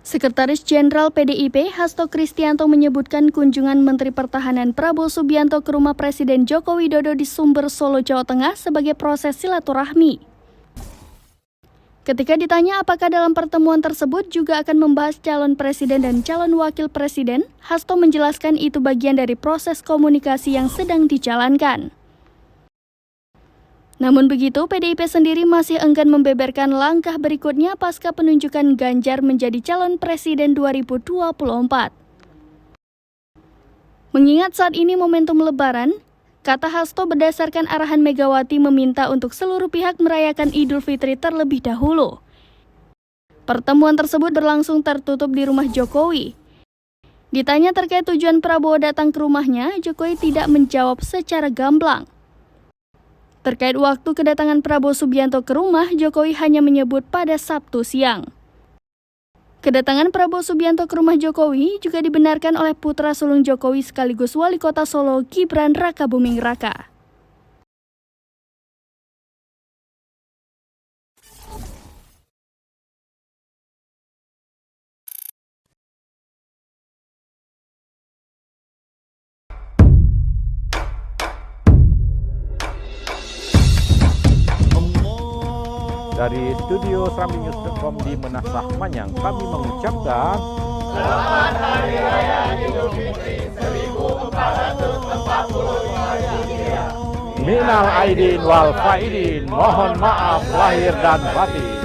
Sekretaris Jenderal PDIP Hasto Kristianto menyebutkan kunjungan Menteri Pertahanan Prabowo Subianto ke rumah Presiden Joko Widodo di Sumber, Solo, Jawa Tengah sebagai proses silaturahmi. Ketika ditanya apakah dalam pertemuan tersebut juga akan membahas calon presiden dan calon wakil presiden, Hasto menjelaskan itu bagian dari proses komunikasi yang sedang dijalankan. Namun begitu, PDIP sendiri masih enggan membeberkan langkah berikutnya pasca penunjukan Ganjar menjadi calon presiden 2024. Mengingat saat ini momentum Lebaran, kata Hasto berdasarkan arahan Megawati meminta untuk seluruh pihak merayakan Idul Fitri terlebih dahulu. Pertemuan tersebut berlangsung tertutup di rumah Jokowi. Ditanya terkait tujuan Prabowo datang ke rumahnya, Jokowi tidak menjawab secara gamblang. Terkait waktu kedatangan Prabowo Subianto ke rumah, Jokowi hanya menyebut pada Sabtu siang. Kedatangan Prabowo Subianto ke rumah Jokowi juga dibenarkan oleh putra sulung Jokowi sekaligus Wali Kota Solo, Gibran Rakabuming Raka. Dari studio SrambiNews.com di Menasah Manyang, kami mengucapkan Selamat Hari Raya Idul Fitri 1445 Hijriah. Minal Aidin wal Faidin, mohon maaf lahir dan batin.